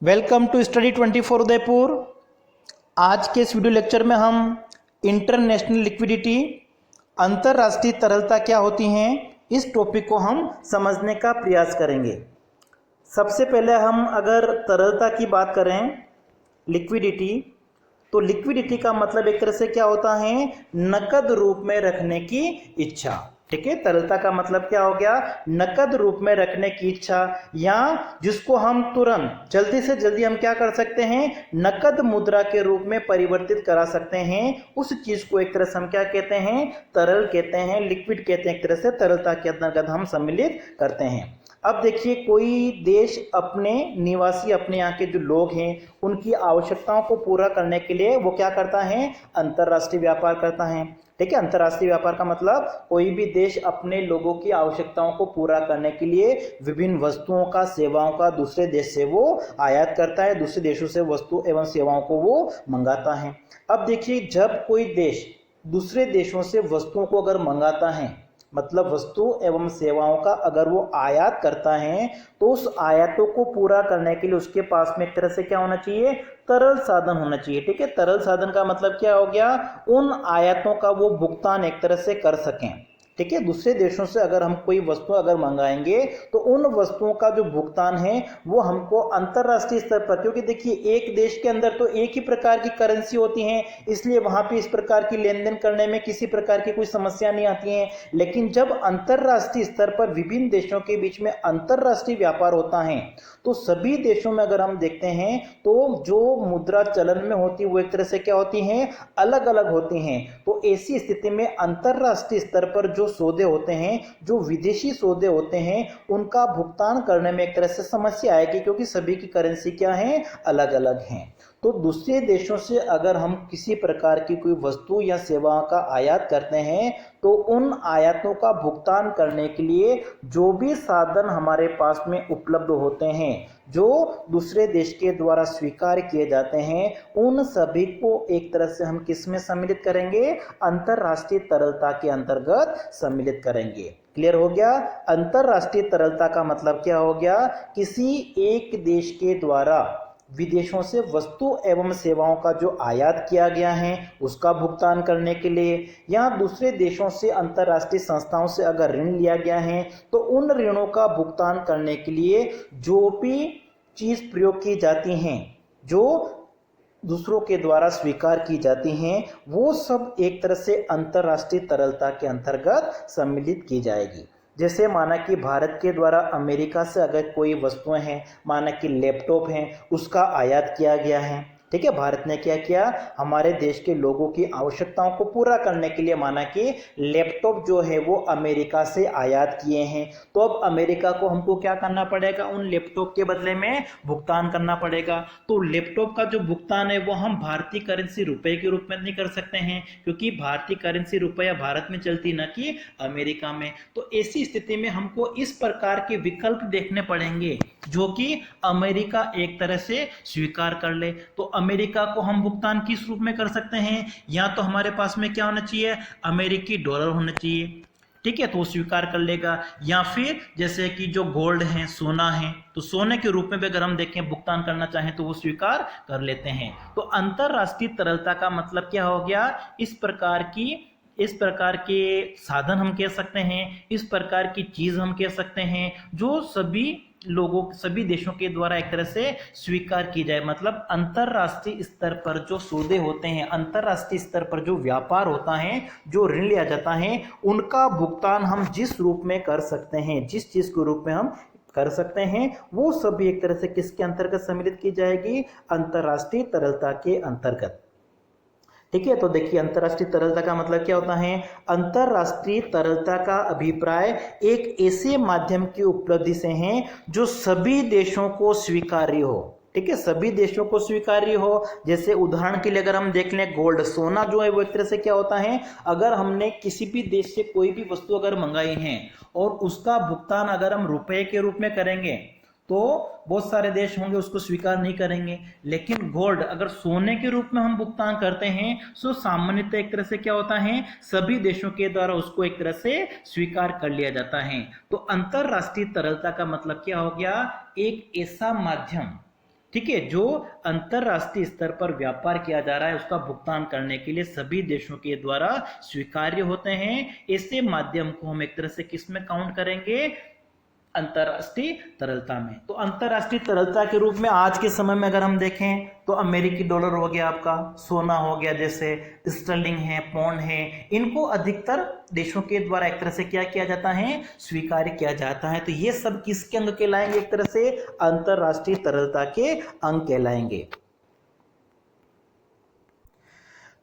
Welcome to study 24 Udaipur. आज के इस वीडियो लेक्चर में हम इंटरनेशनल लिक्विडिटी, अंतर्राष्ट्रीय तरलता क्या होती हैं, इस टॉपिक को हम समझने का प्रयास करेंगे। सबसे पहले हम अगर तरलता की बात करें, लिक्विडिटी, तो लिक्विडिटी का मतलब एक तरह से क्या होता है, नकद रूप में रखने की इच्छा। ठीक है, तरलता का मतलब क्या हो गया, नकद रूप में रखने की इच्छा, या जिसको हम तुरंत जल्दी से जल्दी हम क्या कर सकते हैं, नकद मुद्रा के रूप में परिवर्तित करा सकते हैं। उस चीज को एक तरह से हम क्या कहते हैं, तरल कहते हैं, लिक्विड कहते हैं। एक तरह से तरलता के अंतर्गत हम सम्मिलित करते हैं। अब देखिए, कोई देश अपने निवासी, अपने यहाँ के जो लोग हैं, उनकी आवश्यकताओं को पूरा करने के लिए वो क्या करता है, अंतर्राष्ट्रीय व्यापार करता है। ठीक है, अंतर्राष्ट्रीय व्यापार का मतलब कोई भी देश अपने लोगों की आवश्यकताओं को पूरा करने के लिए विभिन्न वस्तुओं का, सेवाओं का दूसरे देश से वो आयात करता है, दूसरे देशों से वस्तु एवं सेवाओं को वो मंगाता है। अब देखिए, जब कोई देश दूसरे देशों से वस्तुओं को अगर मंगाता है, मतलब वस्तु एवं सेवाओं का अगर वो आयात करता है, तो उस आयातों को पूरा करने के लिए उसके पास में एक तरह से क्या होना चाहिए, तरल साधन होना चाहिए। ठीक है, तरल साधन का मतलब क्या हो गया, उन आयातों का वो भुगतान एक तरह से कर सकें। ठीक है, दूसरे देशों से अगर हम कोई वस्तु अगर मंगाएंगे तो उन वस्तुओं का जो भुगतान है वो हमको अंतरराष्ट्रीय स्तर पर, क्योंकि देखिए एक देश के अंदर तो एक ही प्रकार की करेंसी होती है, इसलिए वहां पे इस प्रकार की लेन देन करने में किसी प्रकार की कोई समस्या नहीं आती है। लेकिन जब अंतरराष्ट्रीय स्तर पर विभिन्न देशों के बीच में अंतरराष्ट्रीय व्यापार होता है, तो सभी देशों में अगर हम देखते हैं तो जो मुद्रा चलन में होती है वो एक तरह से क्या होती हैं, अलग अलग होती हैं। तो ऐसी स्थिति में अंतरराष्ट्रीय स्तर पर जो सौदे होते हैं, जो विदेशी सौदे होते हैं, उनका भुगतान करने में एक तरह से समस्या आएगी, क्योंकि सभी की करेंसी क्या है, अलग अलग हैं। तो दूसरे देशों से अगर हम किसी प्रकार की कोई वस्तु या सेवा का आयात करते हैं, तो उन आयातों का भुगतान करने के लिए जो भी साधन हमारे पास में उपलब्ध होते हैं, जो दूसरे देश के द्वारा स्वीकार किए जाते हैं, उन सभी को एक तरह से हम किस में सम्मिलित करेंगे, अंतरराष्ट्रीय तरलता के अंतर्गत सम्मिलित करेंगे। क्लियर हो गया। अंतरराष्ट्रीय तरलता का मतलब क्या हो गया, किसी एक देश के द्वारा विदेशों से वस्तु एवं सेवाओं का जो आयात किया गया है उसका भुगतान करने के लिए, या दूसरे देशों से अंतर्राष्ट्रीय संस्थाओं से अगर ऋण लिया गया है तो उन ऋणों का भुगतान करने के लिए जो भी चीज प्रयोग की जाती हैं, जो दूसरों के द्वारा स्वीकार की जाती हैं, वो सब एक तरह से अंतर्राष्ट्रीय तरलता के अंतर्गत सम्मिलित की जाएगी। जैसे माना कि भारत के द्वारा अमेरिका से अगर कोई वस्तुएं हैं, माना कि लैपटॉप हैं, उसका आयात किया गया है। ठीक है, भारत ने क्या किया, हमारे देश के लोगों की आवश्यकताओं को पूरा करने के लिए माना कि लैपटॉप जो है वो अमेरिका से आयात किए हैं। तो अब अमेरिका को हमको क्या करना पड़ेगा, उन लैपटॉप के बदले में भुगतान करना पड़ेगा। तो लैपटॉप का जो भुगतान है वो हम भारतीय करेंसी रुपए के रूप में नहीं कर सकते हैं, क्योंकि भारतीय करेंसी रुपया भारत में चलती, न कि अमेरिका में। तो ऐसी स्थिति में हमको इस प्रकार के विकल्प देखने पड़ेंगे जो कि अमेरिका एक तरह से स्वीकार कर ले। तो अमेरिका को हम भुगतान किस रूप में कर सकते हैं, या तो हमारे पास में क्या होना चाहिए, अमेरिकी डॉलर होना चाहिए। ठीक है, तो वो स्वीकार कर लेगा। या फिर जैसे कि जो गोल्ड है, सोना है, तो सोने के रूप में भी अगर हम देखें भुगतान करना चाहें तो वो स्वीकार कर लेते हैं। तो अंतरराष्ट्रीय तरलता का मतलब क्या हो गया, इस प्रकार के साधन हम कह सकते हैं, इस प्रकार की चीज हम कह सकते हैं, जो सभी देशों के द्वारा एक तरह से स्वीकार की जाए। मतलब अंतरराष्ट्रीय स्तर पर जो सौदे होते हैं, अंतरराष्ट्रीय स्तर पर जो व्यापार होता है, जो ऋण लिया जाता है, उनका भुगतान हम जिस रूप में कर सकते हैं, जिस चीज के रूप में हम कर सकते हैं, वो सभी एक तरह से किसके अंतर्गत सम्मिलित की जाएगी, अंतरराष्ट्रीय तरलता के अंतर्गत। ठीक है, तो देखिए अंतरराष्ट्रीय तरलता का मतलब क्या होता है, अंतरराष्ट्रीय तरलता का अभिप्राय एक ऐसे माध्यम की उपलब्धि से है जो सभी देशों को स्वीकार्य हो। ठीक है, सभी देशों को स्वीकार्य हो। जैसे उदाहरण के लिए अगर हम देख लें, गोल्ड, सोना जो है वो एक तरह से क्या होता है, अगर हमने किसी भी देश से कोई भी वस्तु अगर मंगाई है और उसका भुगतान अगर हम रुपए के रूप में करेंगे तो बहुत सारे देश होंगे उसको स्वीकार नहीं करेंगे। लेकिन गोल्ड अगर सोने के रूप में हम भुगतान करते हैं तो सामान्यतः एक तरह से क्या होता है, सभी देशों के द्वारा उसको एक तरह से स्वीकार कर लिया जाता है। तो अंतरराष्ट्रीय तरलता का मतलब क्या हो गया, एक ऐसा माध्यम ठीक है, जो अंतरराष्ट्रीय स्तर पर व्यापार किया जा रहा है उसका भुगतान करने के लिए सभी देशों के द्वारा स्वीकार्य होते हैं। ऐसे माध्यम को हम एक तरह से किस में काउंट करेंगे, अंतरराष्ट्रीय तरलता में। तो अंतरराष्ट्रीय तरलता के रूप में आज के समय में अगर हम देखें तो अमेरिकी डॉलर हो गया, आपका सोना हो गया, जैसे स्टर्लिंग है, पौंड है, इनको अधिकतर देशों के द्वारा एक तरह से क्या किया जाता है, स्वीकार किया जाता है। तो ये सब किसके अंग कहलाएंगे, एक तरह से अंतरराष्ट्रीय तरलता के अंग कहलाएंगे।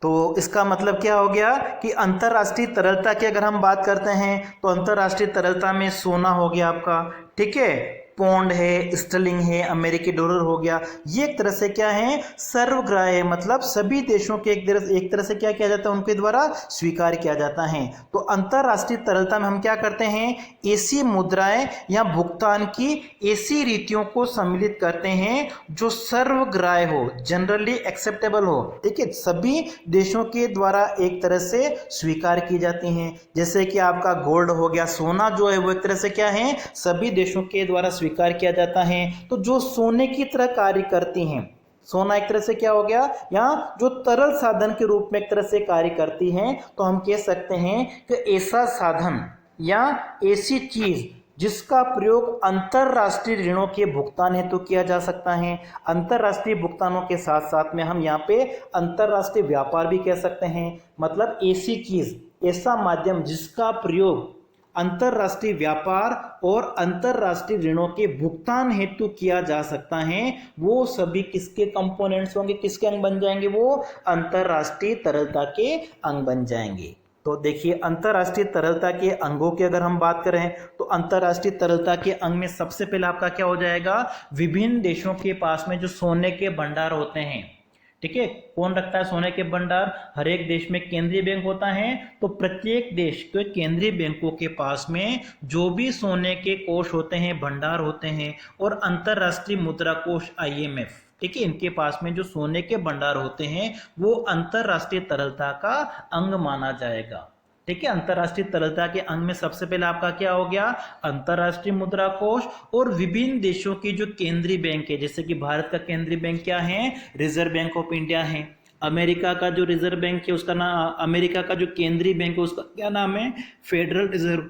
तो इसका मतलब क्या हो गया कि अंतरराष्ट्रीय तरलता की अगर हम बात करते हैं तो अंतरराष्ट्रीय तरलता में सोना हो गया आपका, ठीक है, पौंड है, स्टर्लिंग है, अमेरिकी डॉलर हो गया, ये एक तरह से क्या है, सर्वग्राह्य, मतलब सभी देशों के एक तरह से क्या किया जाता है, उनके द्वारा स्वीकार किया जाता है। तो अंतरराष्ट्रीय तरलता में हम क्या करते हैं, ऐसी मुद्राएं या भुगतान की ऐसी रीतियों को सम्मिलित करते हैं जो सर्वग्राह्य हो, जनरली एक्सेप्टेबल हो, ठीक है, सभी देशों के द्वारा एक तरह से स्वीकार की जाती हैं। जैसे कि आपका गोल्ड हो गया, सोना जो है वो एक तरह से क्या है, सभी देशों के द्वारा स्वीकार किया जाता है। तो जो सोने की तरह कार्य करती हैं, सोना एक तरह से क्या हो गया, या जो तरल साधन के रूप में एक तरह से कार्य करती हैं, तो हम कह सकते हैं कि ऐसा साधन या ऐसी चीज जिसका प्रयोग अंतरराष्ट्रीय ऋणों के भुगतान हेतु किया जा सकता है। अंतरराष्ट्रीय भुगतानों के साथ साथ में हम यहाँ पे अंतरराष्ट्रीय व्यापार भी कह सकते हैं। मतलब ऐसी चीज, ऐसा माध्यम जिसका प्रयोग अंतरराष्ट्रीय व्यापार और अंतरराष्ट्रीय ऋणों के भुगतान हेतु किया जा सकता है, वो सभी किसके कंपोनेंट्स होंगे, किसके अंग बन जाएंगे, वो अंतरराष्ट्रीय तरलता के अंग बन जाएंगे। तो देखिए, अंतरराष्ट्रीय तरलता के अंगों की अगर हम बात करें तो अंतरराष्ट्रीय तरलता के अंग में सबसे पहले आपका क्या हो जाएगा, विभिन्न देशों के पास में जो सोने के भंडार होते हैं, ठीक है, कौन रखता है सोने के भंडार, हर एक देश में केंद्रीय बैंक होता है। तो प्रत्येक देश के केंद्रीय बैंकों के पास में जो भी सोने के कोष होते हैं, भंडार होते हैं, और अंतरराष्ट्रीय मुद्रा कोष IMF, ठीक है, इनके पास में जो सोने के भंडार होते हैं वो अंतरराष्ट्रीय तरलता का अंग माना जाएगा। ठीक है, अंतरराष्ट्रीय तरलता के अंग में सबसे पहले आपका क्या हो गया, अंतरराष्ट्रीय मुद्रा कोष और विभिन्न देशों की जो केंद्रीय बैंक है, जैसे कि भारत का केंद्रीय बैंक क्या है, रिजर्व बैंक ऑफ इंडिया है। अमेरिका का जो रिजर्व बैंक है उसका नाम, अमेरिका का जो केंद्रीय बैंक है उसका क्या नाम है, फेडरल रिजर्व।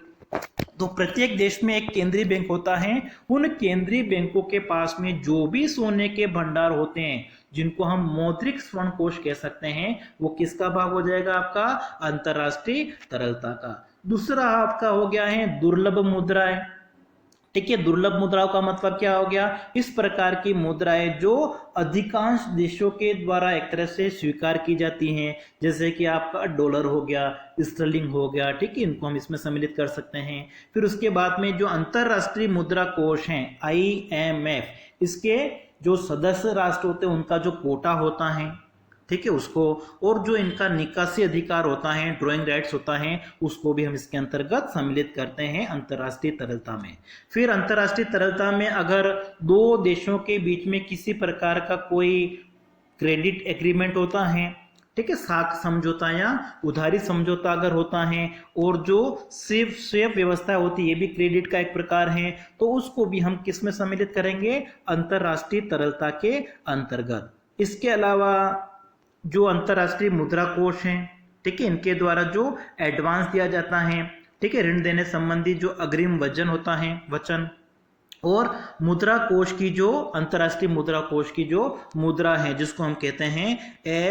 तो प्रत्येक देश में एक केंद्रीय बैंक होता है। उन केंद्रीय बैंकों के पास में जो भी सोने के भंडार होते हैं, जिनको हम मौद्रिक स्वर्ण कोष कह सकते हैं, वो किसका भाग हो जाएगा, आपका अंतरराष्ट्रीय तरलता का। दूसरा आपका हो गया है दुर्लभ मुद्राएं। ठीक है, दुर्लभ मुद्राओं का मतलब क्या हो गया, इस प्रकार की मुद्राएं जो अधिकांश देशों के द्वारा एक तरह से स्वीकार की जाती हैं, जैसे कि आपका डॉलर हो गया, स्टर्लिंग हो गया, ठीक है, इनको हम इसमें सम्मिलित कर सकते हैं। फिर उसके बाद में जो अंतरराष्ट्रीय मुद्रा कोष हैं IMF, इसके जो सदस्य राष्ट्र होते हैं उनका जो कोटा होता है, ठीक है, उसको, और जो इनका निकासी अधिकार होता है, ड्रॉइंग राइट्स होता है, उसको भी हम इसके अंतर्गत सम्मिलित करते हैं अंतरराष्ट्रीय तरलता में। फिर अंतरराष्ट्रीय तरलता में अगर दो देशों के बीच में किसी प्रकार का कोई क्रेडिट एग्रीमेंट होता है, ठीक है, साख समझौता या उधारी समझौता अगर होता है, और जो स्वेप व्यवस्था होती है, ये भी क्रेडिट का एक प्रकार है, तो उसको भी हम किस में सम्मिलित करेंगे, अंतरराष्ट्रीय तरलता के अंतर्गत। इसके अलावा जो अंतरराष्ट्रीय मुद्रा कोष हैं, ठीक है, इनके द्वारा जो एडवांस दिया जाता है, ठीक है, ऋण देने संबंधी जो अग्रिम वचन होता है, वचन, और मुद्रा कोष की जो अंतरराष्ट्रीय मुद्रा कोष की जो मुद्रा है, जिसको हम कहते हैं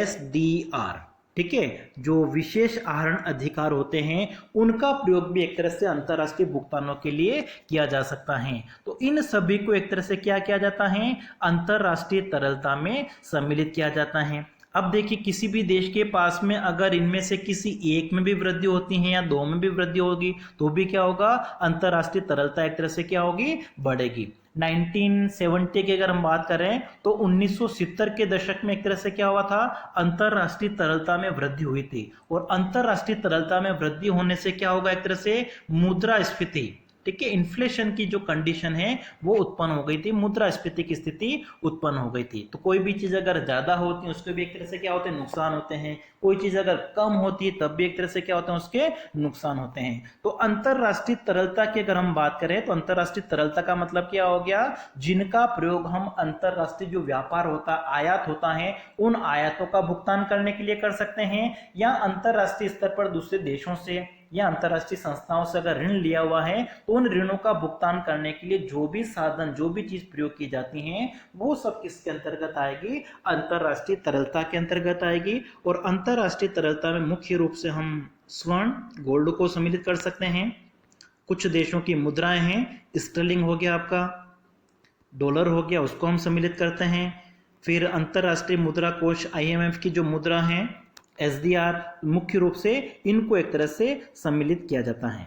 SDR, ठीक है, जो विशेष आहरण अधिकार होते हैं, उनका प्रयोग भी एक तरह से अंतरराष्ट्रीय भुगतानों के लिए किया जा सकता है। तो इन सभी को एक तरह से क्या किया जाता है, अंतरराष्ट्रीय तरलता में सम्मिलित किया जाता है। अब देखिए, किसी भी देश के पास में अगर इनमें से किसी एक में भी वृद्धि होती है या दो में भी वृद्धि होगी, तो भी क्या होगा, अंतरराष्ट्रीय तरलता एक तरह से क्या होगी, बढ़ेगी। 1970 की अगर हम बात करें तो 1970 के दशक में एक तरह से क्या हुआ था, अंतरराष्ट्रीय तरलता में वृद्धि हुई थी। और अंतरराष्ट्रीय तरलता में वृद्धि होने से क्या होगा, एक तरह से मुद्रास्फीति, ठीक है, इन्फ्लेशन की जो कंडीशन है वो उत्पन्न हो गई थी, मुद्रास्फीति की स्थिति उत्पन्न हो गई थी। तो कोई भी चीज अगर ज्यादा होती है उसके भी एक तरह से क्या होते हैं, नुकसान होते हैं। कोई चीज अगर कम होती है तब भी एक तरह से क्या होते हैं, उसके नुकसान होते हैं। तो अंतरराष्ट्रीय तरलता की अगर हम बात करें तो अंतरराष्ट्रीय तरलता का मतलब क्या हो गया, जिनका प्रयोग हम अंतरराष्ट्रीय जो व्यापार होता, आयात होता है, उन आयातों का भुगतान करने के लिए कर सकते हैं, या अंतरराष्ट्रीय स्तर पर दूसरे देशों से या अंतरराष्ट्रीय संस्थाओं से अगर ऋण लिया हुआ है तो उन ऋणों का भुगतान करने के लिए जो भी साधन, जो भी चीज प्रयोग की जाती हैं, वो सब किसके अंतर्गत आएगी, अंतरराष्ट्रीय तरलता के अंतर्गत आएगी। और अंतरराष्ट्रीय तरलता में मुख्य रूप से हम स्वर्ण, गोल्ड को सम्मिलित कर सकते हैं। कुछ देशों की मुद्राएं हैं, स्टर्लिंग हो गया आपका, डॉलर हो गया, उसको हम सम्मिलित करते हैं। फिर अंतरराष्ट्रीय मुद्रा कोष IMF की जो मुद्रा है SDR, मुख्य रूप से इनको एक तरह से सम्मिलित किया जाता है।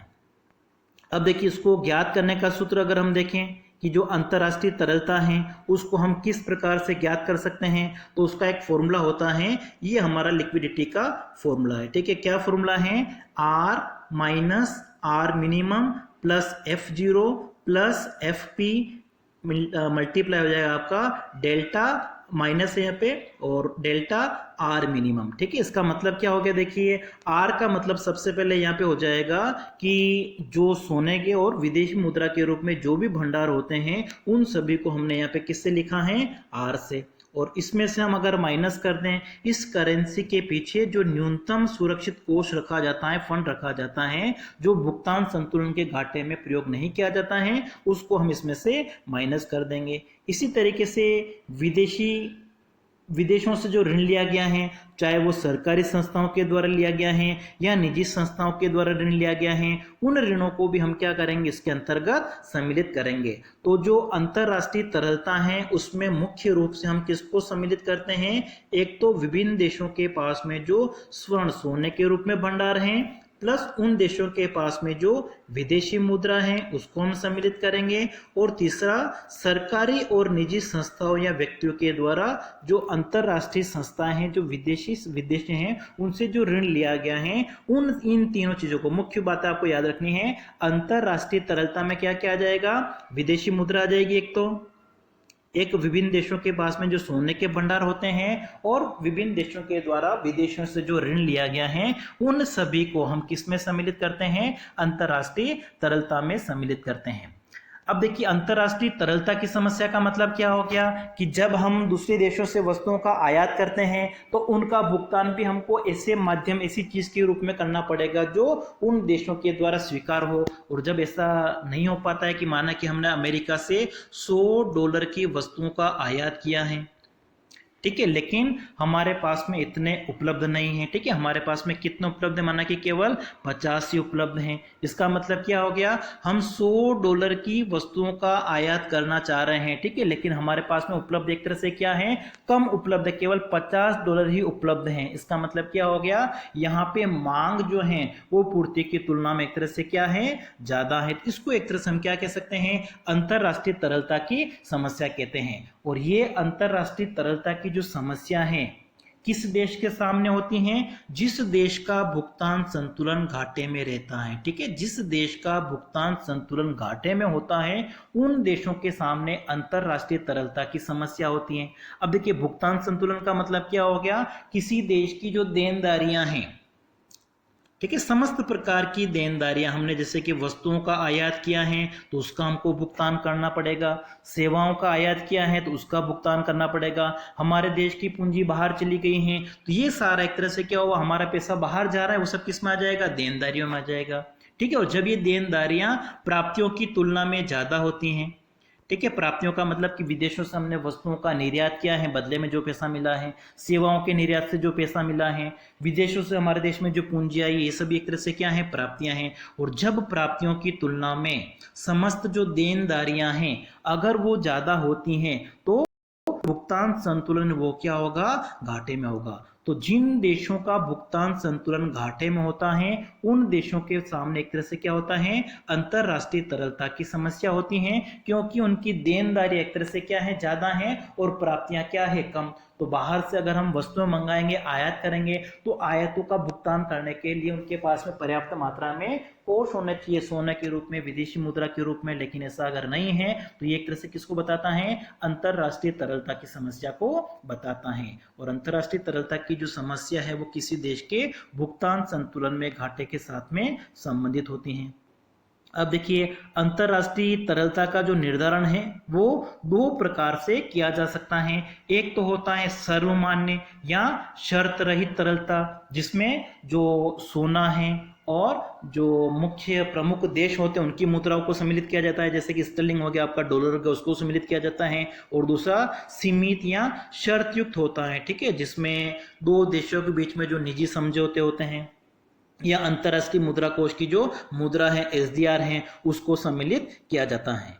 अब देखिए, इसको ज्ञात करने का सूत्र अगर हम देखें कि जो अंतरराष्ट्रीय तरलता है उसको हम किस प्रकार से ज्ञात कर सकते हैं, तो उसका एक फॉर्मूला होता है, ये हमारा लिक्विडिटी का फॉर्मूला है। ठीक है, क्या फॉर्मूला है, R minus R minimum plus F0 plus FP multiply हो जाएगा आपका डेल्टा, माइनस है यहाँ पे, और डेल्टा R मिनिमम। ठीक है, इसका मतलब क्या हो गया, देखिए R का मतलब सबसे पहले यहाँ पे हो जाएगा कि जो सोने के और विदेशी मुद्रा के रूप में जो भी भंडार होते हैं उन सभी को हमने यहाँ पे किससे लिखा है, R से। और इसमें से हम अगर माइनस कर दें, इस करेंसी के पीछे जो न्यूनतम सुरक्षित कोष रखा जाता है, फंड रखा जाता है, जो भुगतान संतुलन के घाटे में प्रयोग नहीं किया जाता है, उसको हम इसमें से माइनस कर देंगे। इसी तरीके से विदेशों से जो ऋण लिया गया है, चाहे वो सरकारी संस्थाओं के द्वारा लिया गया है या निजी संस्थाओं के द्वारा ऋण लिया गया है, उन ऋणों को भी हम क्या करेंगे, इसके अंतर्गत सम्मिलित करेंगे। तो जो अंतरराष्ट्रीय तरलता है उसमें मुख्य रूप से हम किसको सम्मिलित करते हैं, एक तो विभिन्न देशों के पास में जो स्वर्ण, सोने के रूप में भंडार हैं, प्लस उन देशों के पास में जो विदेशी मुद्रा है उसको हम सम्मिलित करेंगे। और तीसरा, सरकारी और निजी संस्थाओं या व्यक्तियों के द्वारा जो अंतरराष्ट्रीय संस्थाएं हैं, जो विदेशी हैं, उनसे जो ऋण लिया गया है, इन तीनों चीजों को, मुख्य बात आपको याद रखनी है, अंतरराष्ट्रीय तरलता में क्या क्या आ जाएगा, विदेशी मुद्रा आ जाएगी एक विभिन्न देशों के पास में जो सोने के भंडार होते हैं, और विभिन्न देशों के द्वारा विदेशों से जो ऋण लिया गया है, उन सभी को हम किस में सम्मिलित करते हैं, अंतरराष्ट्रीय तरलता में सम्मिलित करते हैं। अब देखिए, अंतरराष्ट्रीय तरलता की समस्या का मतलब क्या हो गया कि जब हम दूसरे देशों से वस्तुओं का आयात करते हैं तो उनका भुगतान भी हमको ऐसे माध्यम, ऐसी चीज के रूप में करना पड़ेगा जो उन देशों के द्वारा स्वीकार हो। और जब ऐसा नहीं हो पाता है कि माना कि हमने अमेरिका से $100 की वस्तुओं का आयात किया है, ठीक है, लेकिन हमारे पास में इतने उपलब्ध नहीं है। ठीक है, हमारे पास में कितने उपलब्ध है, माना कि केवल 50 ही उपलब्ध हैं। इसका मतलब क्या हो गया, हम $100 की वस्तुओं का आयात करना चाह रहे हैं, ठीक है, लेकिन हमारे पास में उपलब्ध एक तरह से क्या है, कम उपलब्ध है, केवल $50 ही उपलब्ध हैं। इसका मतलब क्या हो गया, यहाँ पे मांग जो है वो पूर्ति की तुलना में एक तरह से क्या है, ज्यादा है। इसको एक तरह से हम क्या कह सकते हैं, अंतरराष्ट्रीय तरलता की समस्या कहते हैं। और ये अंतरराष्ट्रीय तरलता की जो समस्या है किस देश के सामने होती हैं, जिस देश का भुगतान संतुलन घाटे में रहता है। ठीक है, जिस देश का भुगतान संतुलन घाटे में होता है उन देशों के सामने अंतरराष्ट्रीय तरलता की समस्या होती है। अब देखिए, भुगतान संतुलन का मतलब क्या हो गया, किसी देश की जो देनदारियां हैं, ठीक है, समस्त प्रकार की देनदारियां, हमने जैसे कि वस्तुओं का आयात किया है तो उसका हमको भुगतान करना पड़ेगा, सेवाओं का आयात किया है तो उसका भुगतान करना पड़ेगा, हमारे देश की पूंजी बाहर चली गई है तो ये सारा एक तरह से क्या हुआ, हमारा पैसा बाहर जा रहा है, वो सब किस में आ जाएगा, देनदारियों में आ जाएगा। ठीक है, और जब ये देनदारियां प्राप्तियों की तुलना में ज्यादा होती हैं, ठीक है, प्राप्तियों का मतलब कि विदेशों से हमने वस्तुओं का निर्यात किया है, बदले में जो पैसा मिला है, सेवाओं के निर्यात से जो पैसा मिला है, विदेशों से हमारे देश में जो पूंजी आई, ये सभी एक तरह से क्या है, प्राप्तियां हैं। और जब प्राप्तियों की तुलना में समस्त जो देनदारियां हैं अगर वो ज्यादा होती हैं तो भुगतान संतुलन वो क्या होगा, घाटे में होगा। तो जिन देशों का भुगतान संतुलन घाटे में होता है उन देशों के सामने एक तरह से क्या होता है, अंतरराष्ट्रीय तरलता की समस्या होती है, क्योंकि उनकी देनदारी एक तरह से क्या है, ज्यादा है और प्राप्तियां क्या है, कम। तो बाहर से अगर हम वस्तुएं मंगाएंगे, आयात करेंगे, तो आयातों का भुगतान करने के लिए उनके पास में पर्याप्त मात्रा में कोष होना चाहिए, सोने के रूप में, विदेशी मुद्रा के रूप में। लेकिन ऐसा अगर नहीं है तो ये एक तरह से किसको बताता है, अंतरराष्ट्रीय तरलता की समस्या को बताता है। और अंतरराष्ट्रीय तरलता की जो समस्या है वो किसी देश के भुगतान संतुलन में घाटे के साथ में संबंधित होती है। अब देखिए, अंतरराष्ट्रीय तरलता का जो निर्धारण है वो दो प्रकार से किया जा सकता है। एक तो होता है सर्वमान्य या शर्त रहित तरलता, जिसमें जो सोना है और जो मुख्य प्रमुख देश होते हैं उनकी मुद्राओं को सम्मिलित किया जाता है, जैसे कि स्टर्लिंग हो गया, आपका डॉलर हो गया, उसको सम्मिलित किया जाता है। और दूसरा सीमित या शर्त युक्त होता है, ठीक है, जिसमें दो देशों के बीच में जो निजी समझौते होते हैं या अंतरराष्ट्रीय मुद्रा कोष की जो मुद्रा है, एसडीआर है, उसको सम्मिलित किया जाता है।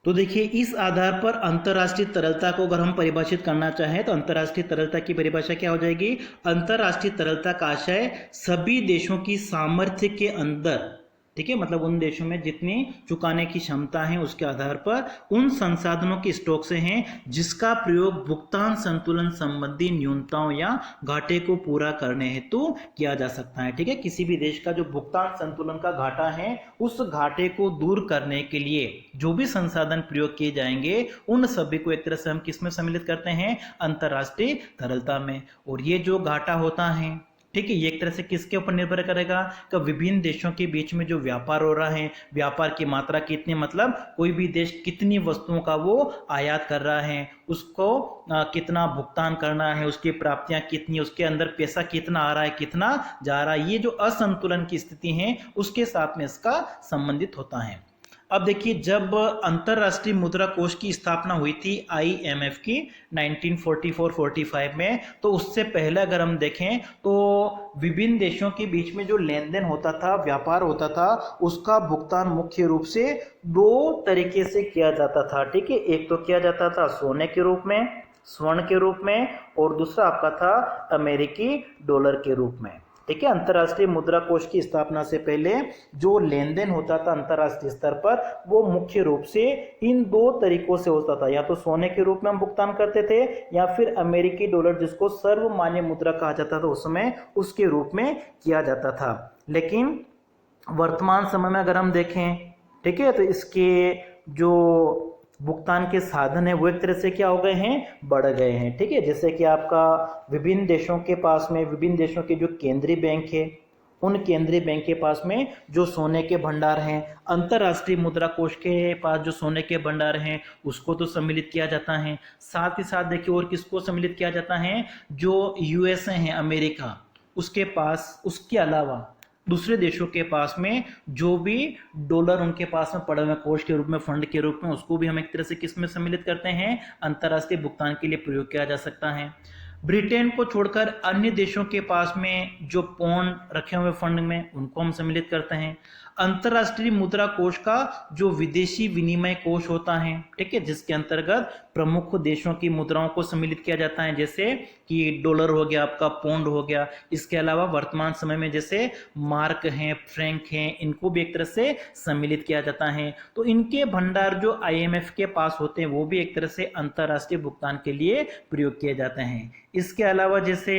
तो देखिए, इस आधार पर अंतरराष्ट्रीय तरलता को अगर हम परिभाषित करना चाहें तो अंतरराष्ट्रीय तरलता की परिभाषा क्या हो जाएगी, अंतरराष्ट्रीय तरलता का आशय सभी देशों की सामर्थ्य के अंदर, ठीक है, मतलब उन देशों में जितनी चुकाने की क्षमता है उसके आधार पर उन संसाधनों के स्टॉक से है जिसका प्रयोग भुगतान संतुलन संबंधी न्यूनताओं या घाटे को पूरा करने हेतु किया जा सकता है। ठीक है, किसी भी देश का जो भुगतान संतुलन का घाटा है उस घाटे को दूर करने के लिए जो भी संसाधन प्रयोग किए जाएंगे उन सभी को एक तरह से हम किस में सम्मिलित करते हैं, अंतरराष्ट्रीय तरलता में। और ये जो घाटा होता है, ठीक है, ये एक तरह से किसके ऊपर निर्भर करेगा कि विभिन्न देशों के बीच में जो व्यापार हो रहा है, व्यापार की मात्रा कितनी, मतलब कोई भी देश कितनी वस्तुओं का वो आयात कर रहा है, उसको कितना भुगतान करना है, उसकी प्राप्तियां कितनी, उसके अंदर पैसा कितना आ रहा है, कितना जा रहा है, ये जो असंतुलन की स्थिति है उसके साथ में इसका संबंधित होता है। अब देखिए, जब अंतरराष्ट्रीय मुद्रा कोष की स्थापना हुई थी आईएमएफ की 1944-45 में, तो उससे पहले अगर हम देखें तो विभिन्न देशों के बीच में जो लेन देन होता था, व्यापार होता था, उसका भुगतान मुख्य रूप से दो तरीके से किया जाता था। ठीक है, एक तो किया जाता था सोने के रूप में, स्वर्ण के रूप में, और दूसरा आपका था अमेरिकी डॉलर के रूप में। ठीक है, अंतरराष्ट्रीय मुद्रा कोष की स्थापना से पहले जो लेन देन होता था अंतरराष्ट्रीय स्तर पर वो मुख्य रूप से इन दो तरीकों से होता था, या तो सोने के रूप में हम भुगतान करते थे या फिर अमेरिकी डॉलर जिसको सर्वमान्य मुद्रा कहा जाता था उस समय, उसके रूप में किया जाता था। लेकिन वर्तमान समय में अगर हम देखें, ठीक है, तो इसके जो भुगतान के साधन है वो एक तरह से क्या हो गए हैं, बढ़ गए हैं। ठीक है, जैसे कि आपका विभिन्न देशों के पास में, विभिन्न देशों के जो केंद्रीय बैंक है उन केंद्रीय बैंक के पास में जो सोने के भंडार हैं, अंतरराष्ट्रीय मुद्रा कोष के पास जो सोने के भंडार हैं उसको तो सम्मिलित किया जाता है। साथ ही साथ देखिए और किसको सम्मिलित किया जाता है, जो यूएसए है, अमेरिका, उसके पास, उसके अलावा दूसरे देशों के पास में जो भी डॉलर उनके पास में पड़े हुए कोष के रूप में, फंड के रूप में, उसको भी हम एक तरह से किस में सम्मिलित करते हैं, अंतरराष्ट्रीय भुगतान के लिए प्रयोग किया जा सकता है। ब्रिटेन को छोड़कर अन्य देशों के पास में जो पौंड रखे हुए फंड में उनको हम सम्मिलित करते हैं। अंतरराष्ट्रीय मुद्रा कोष का जो विदेशी विनिमय कोष होता है, ठीक है, जिसके अंतर्गत प्रमुख देशों की मुद्राओं को सम्मिलित किया जाता है, जैसे कि डॉलर हो गया, आपका पौंड हो गया, इसके अलावा वर्तमान समय में जैसे मार्क हैं, फ्रैंक हैं, इनको भी एक तरह से सम्मिलित किया जाता है। तो इनके भंडार जो आईएमएफ के पास होते हैं वो भी एक तरह से अंतरराष्ट्रीय भुगतान के लिए प्रयोग किए जाते हैं। इसके अलावा जैसे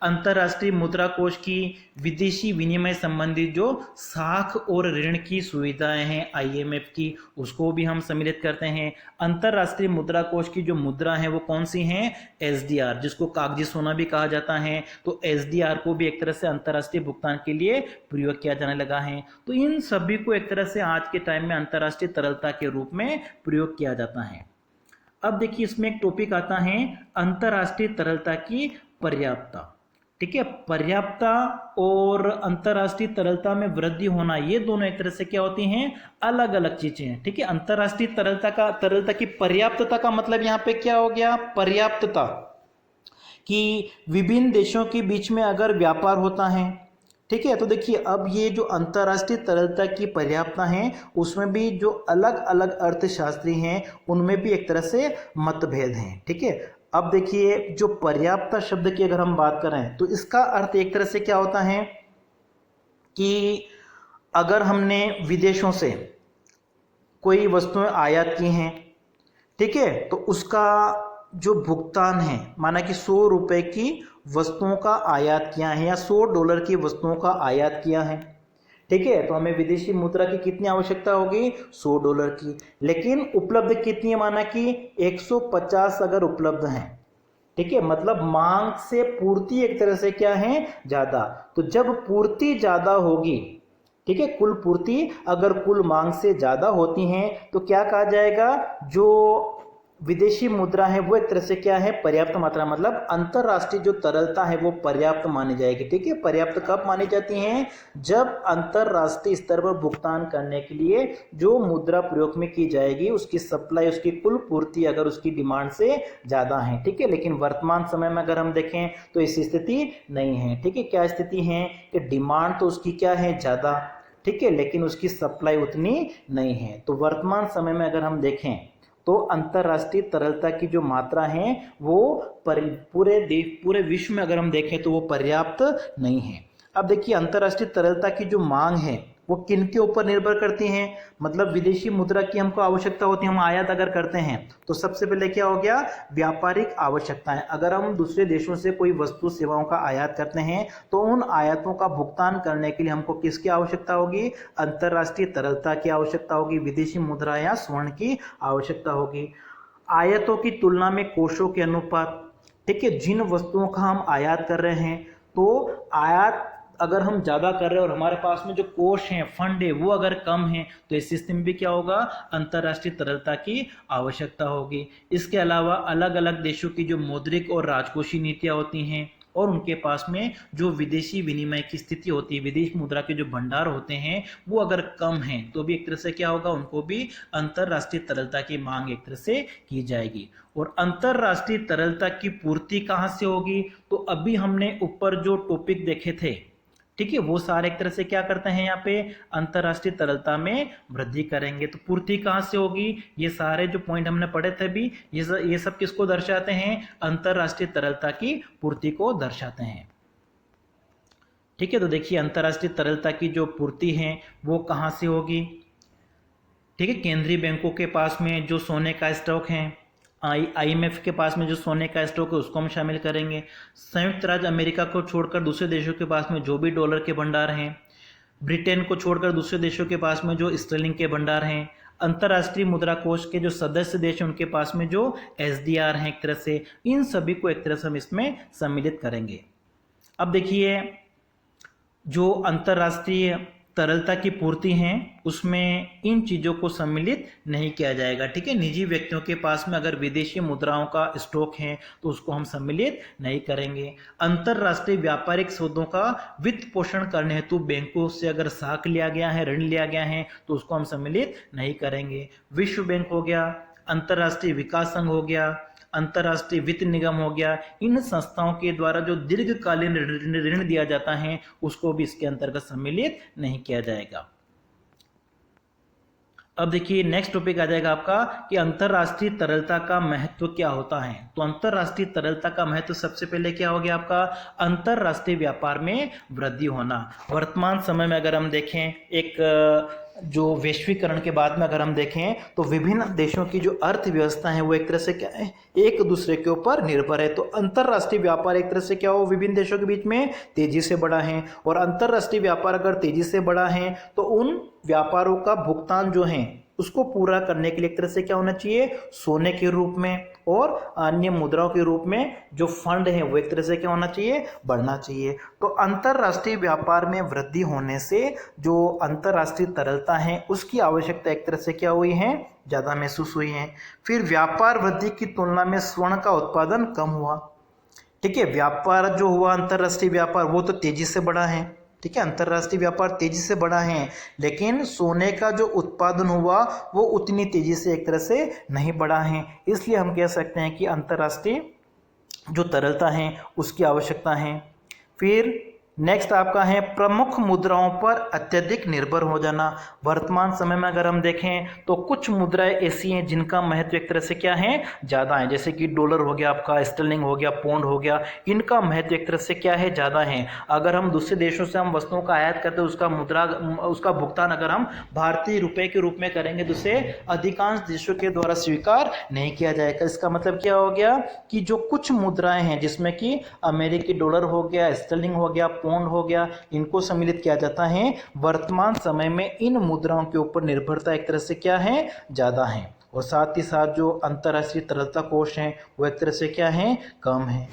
अंतरराष्ट्रीय मुद्रा कोष की विदेशी विनिमय संबंधी जो साख और ऋण की सुविधाएं हैं आईएमएफ की, उसको भी हम सम्मिलित करते हैं। अंतरराष्ट्रीय मुद्रा कोष की जो मुद्रा है वो कौन सी हैं, एसडीआर, जिसको कागजी सोना भी कहा जाता है। तो एसडीआर को भी एक तरह से अंतरराष्ट्रीय भुगतान के लिए प्रयोग किया जाने लगा है। तो इन सभी को एक तरह से आज के टाइम में अंतरराष्ट्रीय तरलता के रूप में प्रयोग किया जाता है। अब देखिए, इसमें एक टॉपिक आता है अंतरराष्ट्रीय तरलता की पर्याप्तता। ठीक है, पर्याप्तता और अंतरराष्ट्रीय तरलता में वृद्धि होना, ये दोनों एक तरह से क्या होती हैं, अलग अलग चीजें हैं। ठीक है, अंतरराष्ट्रीय तरलता की पर्याप्तता का मतलब यहाँ पे क्या हो गया, पर्याप्तता कि विभिन्न देशों के बीच में अगर व्यापार होता है, ठीक है। तो देखिए अब ये जो अंतर्राष्ट्रीय तरलता की पर्याप्तता है उसमें भी जो अलग अलग अर्थशास्त्री हैं उनमें भी एक तरह से मतभेद हैं। ठीक है। अब देखिए जो पर्याप्तता शब्द की अगर हम बात करें तो इसका अर्थ एक तरह से क्या होता है कि अगर हमने विदेशों से कोई वस्तुएं आयात की हैं, ठीक है, तो उसका जो भुगतान है, माना कि 100 रुपए की वस्तुओं का आयात किया है या $100 की वस्तुओं का आयात किया है, ठीक है, तो हमें विदेशी मुद्रा की कितनी आवश्यकता होगी? $100 की। लेकिन उपलब्ध कितनी है? माना कि 150 अगर उपलब्ध है, ठीक है, मतलब मांग से पूर्ति एक तरह से क्या है? ज्यादा। तो जब पूर्ति ज्यादा होगी, ठीक है, कुल पूर्ति अगर कुल मांग से ज्यादा होती है तो क्या कहा जाएगा? जो विदेशी मुद्रा है वो एक तरह से क्या है? पर्याप्त मात्रा, मतलब अंतरराष्ट्रीय जो तरलता है वो पर्याप्त मानी जाएगी। ठीक है। पर्याप्त कब मानी जाती है? जब अंतरराष्ट्रीय स्तर पर भुगतान करने के लिए जो मुद्रा प्रयोग में की जाएगी उसकी सप्लाई, उसकी कुल पूर्ति अगर उसकी डिमांड से ज्यादा है। ठीक है। लेकिन वर्तमान समय में अगर हम देखें तो ऐसी स्थिति नहीं है। ठीक है। क्या स्थिति है कि डिमांड तो उसकी क्या है? ज्यादा, ठीक है, लेकिन उसकी सप्लाई उतनी नहीं है। तो वर्तमान समय में अगर हम देखें तो अंतरराष्ट्रीय तरलता की जो मात्रा है वो पूरे विश्व में अगर हम देखें तो वो पर्याप्त नहीं है। अब देखिए अंतरराष्ट्रीय तरलता की जो मांग है वो किन के ऊपर निर्भर करती हैं? मतलब विदेशी मुद्रा की हमको आवश्यकता होती है, हम आयात अगर करते हैं तो सबसे पहले क्या हो गया? व्यापारिक आवश्यकताएं। अगर हम दूसरे देशों से कोई वस्तु सेवाओं का आयात करते हैं तो उन आयातों का भुगतान करने के लिए हमको किसकी आवश्यकता होगी? अंतरराष्ट्रीय तरलता की आवश्यकता होगी, विदेशी मुद्रा या स्वर्ण की आवश्यकता होगी। आयातों की तुलना में कोषों के अनुपात, ठीक है, जिन वस्तुओं का हम आयात कर रहे हैं तो आयात अगर हम ज्यादा कर रहे हैं और हमारे पास में जो कोष हैं, फंड है, वो अगर कम है तो इस स्थिति में भी क्या होगा? अंतरराष्ट्रीय तरलता की आवश्यकता होगी। इसके अलावा अलग अलग देशों की जो मौद्रिक और राजकोषीय नीतियां होती हैं और उनके पास में जो विदेशी विनिमय की स्थिति होती है, विदेश मुद्रा के जो भंडार होते हैं वो अगर कम है तो भी एक तरह से क्या होगा? उनको भी अंतरराष्ट्रीय तरलता की मांग एक तरह से की जाएगी। और अंतरराष्ट्रीय तरलता की पूर्ति कहाँ से होगी? तो अभी हमने ऊपर जो टॉपिक देखे थे, ठीक है, वो सारे एक तरह से क्या करते हैं? यहाँ पे अंतरराष्ट्रीय तरलता में वृद्धि करेंगे। तो पूर्ति कहाँ से होगी? ये सारे जो पॉइंट हमने पढ़े थे अभी, ये सब किसको दर्शाते हैं? अंतरराष्ट्रीय तरलता की पूर्ति को दर्शाते हैं। ठीक है। तो देखिए अंतरराष्ट्रीय तरलता की जो पूर्ति है वो कहाँ से होगी? ठीक है, केंद्रीय बैंकों के पास में जो सोने का स्टॉक है, IMF के पास में जो सोने का स्टॉक है उसको हम शामिल करेंगे। संयुक्त राज्य अमेरिका को छोड़कर दूसरे देशों के पास में जो भी डॉलर के भंडार हैं, ब्रिटेन को छोड़कर दूसरे देशों के पास में जो स्टर्लिंग के भंडार हैं, अंतर्राष्ट्रीय मुद्रा कोष के जो सदस्य देश हैं उनके पास में जो SDR हैं, एक तरह से इन सभी को एक तरह से हम इसमें सम्मिलित करेंगे। अब देखिए जो अंतर्राष्ट्रीय तरलता की पूर्ति है उसमें इन चीजों को सम्मिलित नहीं किया जाएगा। ठीक है। निजी व्यक्तियों के पास में अगर विदेशी मुद्राओं का स्टॉक है तो उसको हम सम्मिलित नहीं करेंगे। अंतरराष्ट्रीय व्यापारिक सौदों का वित्त पोषण करने हेतु बैंकों से अगर साख लिया गया है, ऋण लिया गया है तो उसको हम सम्मिलित नहीं करेंगे। विश्व बैंक हो गया, अंतरराष्ट्रीय विकास संघ हो गया, अंतरराष्ट्रीय वित्त निगम हो गया, इन संस्थाओं के द्वारा जो दीर्घकालीन ऋण दिया जाता है उसको भी इसके अंतर्गत सम्मिलित नहीं किया जाएगा। अब देखिए नेक्स्ट टॉपिक आ जाएगा आपका कि अंतरराष्ट्रीय तरलता का महत्व क्या होता है। तो अंतरराष्ट्रीय तरलता का महत्व सबसे पहले क्या हो गया आपका? अंतरराष्ट्रीय व्यापार में वृद्धि होना। वर्तमान समय में अगर हम देखें, एक जो वैश्वीकरण के बाद में अगर हम देखें तो विभिन्न देशों की जो अर्थव्यवस्था है वो एक तरह से क्या है? एक दूसरे के ऊपर निर्भर है। तो अंतरराष्ट्रीय व्यापार एक तरह से क्या हो? विभिन्न देशों के बीच में तेजी से बढ़ा है। और अंतरराष्ट्रीय व्यापार अगर तेजी से बढ़ा है तो उन व्यापारों का भुगतान जो है उसको पूरा करने के लिए एक तरह से क्या होना चाहिए? सोने के रूप में और अन्य मुद्राओं के रूप में जो फंड है वो एक तरह से क्या होना चाहिए? बढ़ना चाहिए। तो अंतरराष्ट्रीय व्यापार में वृद्धि होने से जो अंतरराष्ट्रीय तरलता है उसकी आवश्यकता एक तरह से क्या हुई है? ज्यादा महसूस हुई है। फिर व्यापार वृद्धि की तुलना में स्वर्ण का उत्पादन कम हुआ। ठीक है, व्यापार जो हुआ अंतरराष्ट्रीय व्यापार वो तो तेजी से बढ़ा है। ठीक है, अंतरराष्ट्रीय व्यापार तेजी से बढ़ा है, लेकिन सोने का जो उत्पादन हुआ वो उतनी तेजी से एक तरह से नहीं बढ़ा है। इसलिए हम कह सकते हैं कि अंतरराष्ट्रीय जो तरलता है उसकी आवश्यकता है। फिर नेक्स्ट आपका है प्रमुख मुद्राओं पर अत्यधिक निर्भर हो जाना। वर्तमान समय में अगर हम देखें तो कुछ मुद्राएं ऐसी हैं जिनका महत्व एक तरह से क्या है, ज़्यादा है। जैसे कि डॉलर हो गया, आपका स्टर्लिंग हो गया, पौंड हो गया, इनका महत्व एक तरह से क्या है, ज़्यादा है। अगर हम दूसरे देशों से हम वस्तुओं का आयात करते हैं, उसका भुगतान अगर हम भारतीय रुपये के रूप में करेंगे तो उसे अधिकांश देशों के द्वारा स्वीकार नहीं किया जाएगा। इसका मतलब क्या हो गया कि जो कुछ मुद्राएं हैं जिसमें कि अमेरिकी डॉलर हो गया, स्टर्लिंग हो गया, पौंड हो गया, इनको सम्मिलित किया जाता है। वर्तमान समय में इन मुद्राओं के ऊपर निर्भरता एक तरह से क्या है, ज़्यादा है। और साथ ही साथ जो अंतर्राष्ट्रीय तरलता कोष हैं वो एक तरह से क्या है, कम है।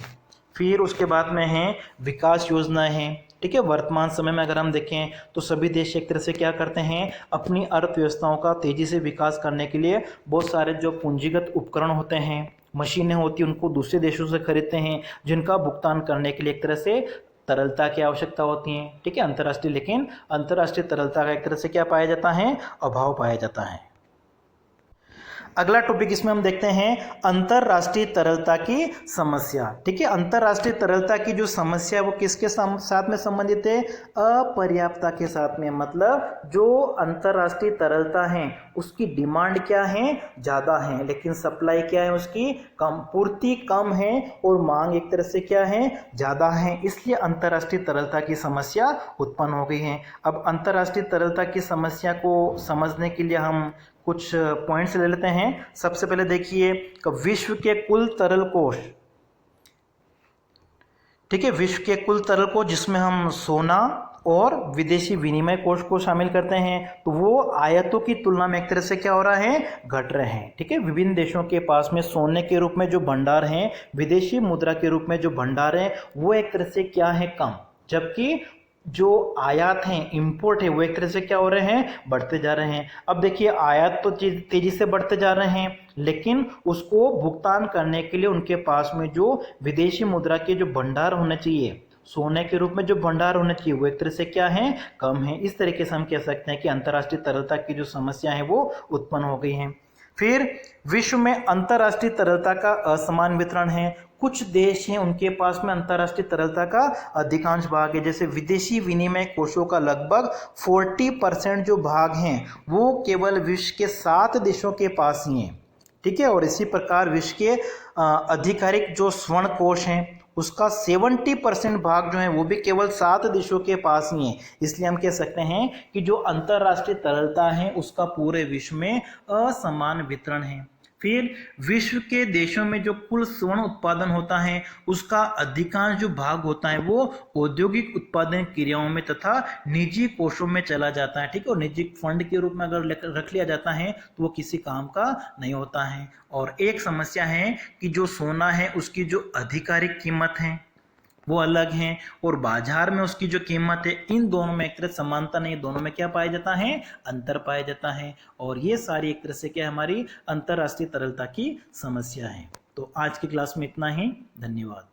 फिर उसके बाद में है विकास योजनाएं हैं। ठीक है, वर्तमान समय में अगर हम देखें तो सभी देश एक तरह से क्या करते हैं, अपनी अर्थव्यवस्थाओं का तेजी से विकास करने के लिए बहुत सारे जो पूंजीगत उपकरण होते हैं, मशीनें होती हैं, उनको दूसरे देशों से खरीदते हैं, जिनका भुगतान करने के लिए एक तरह से तरलता की आवश्यकता होती है। ठीक है, अंतर्राष्ट्रीय, लेकिन अंतर्राष्ट्रीय तरलता का एक तरह से क्या पाया जाता है, अभाव पाया जाता है। अगला टॉपिक इसमें हम देखते हैं अंतर्राष्ट्रीय तरलता की समस्या। ठीक है, अंतर्राष्ट्रीय तरलता की जो समस्या है वो किसके साथ में संबंधित है, अपर्याप्तता के साथ में। मतलब जो अंतर्राष्ट्रीय तरलता है उसकी डिमांड क्या है, ज़्यादा है, लेकिन सप्लाई क्या है उसकी कम, पूर्ति कम है और मांग एक तरह से क्या है, ज़्यादा है। इसलिए अंतर्राष्ट्रीय तरलता की समस्या उत्पन्न हो गई है। अब अंतर्राष्ट्रीय तरलता की समस्या को समझने के लिए हम कुछ पॉइंट्स ले लेते हैं। सबसे पहले देखिए कि विश्व के कुल तरल कोष, ठीक है, विश्व के कुल तरल कोष जिसमें हम सोना और विदेशी विनिमय कोष को शामिल करते हैं, तो वो आयातों की तुलना में एक तरह से क्या हो रहा है, घट रहे हैं। ठीक है, विभिन्न देशों के पास में सोने के रूप में जो भंडार हैं, विदेशी मुद्रा के रूप में जो भंडार हैं, वो एक तरह से क्या है, कम, जबकि जो आयात हैं, इंपोर्ट है, वो एक तरह से क्या हो रहे हैं, बढ़ते जा रहे हैं। अब देखिए आयात तो तेजी से बढ़ते जा रहे हैं, लेकिन उसको भुगतान करने के लिए उनके पास में जो विदेशी मुद्रा के जो भंडार होने चाहिए, सोने के रूप में जो भंडार होने चाहिए, वो एक तरह से क्या है, कम है। इस तरीके से हम कह सकते हैं कि अंतर्राष्ट्रीय तरलता की जो समस्या है वो उत्पन्न हो गई है। फिर विश्व में अंतर्राष्ट्रीय तरलता का असमान वितरण है। कुछ देश हैं उनके पास में अंतर्राष्ट्रीय तरलता का अधिकांश भाग है। जैसे विदेशी विनिमय कोषों का लगभग 40% जो भाग हैं वो केवल विश्व के 7 देशों के पास ही हैं। ठीक है, और इसी प्रकार विश्व के आधिकारिक जो स्वर्ण कोष हैं उसका 70% भाग जो है वो भी केवल 7 देशों के पास ही है। इसलिए हम कह सकते हैं कि जो अंतर्राष्ट्रीय तरलता है उसका पूरे विश्व में असमान वितरण है। फिर विश्व के देशों में जो कुल स्वर्ण उत्पादन होता है उसका अधिकांश जो भाग होता है वो औद्योगिक उत्पादन क्रियाओं में तथा निजी कोषों में चला जाता है। ठीक है, और निजी फंड के रूप में अगर रख लिया जाता है तो वो किसी काम का नहीं होता है। और एक समस्या है कि जो सोना है उसकी जो आधिकारिक कीमत है वो अलग हैं और बाजार में उसकी जो कीमत है, इन दोनों में एक तरह समानता नहीं, दोनों में क्या पाया जाता है, अंतर पाया जाता है। और ये सारी एक तरह से क्या हमारी अंतर्राष्ट्रीय तरलता की समस्या है। तो आज की क्लास में इतना ही, धन्यवाद।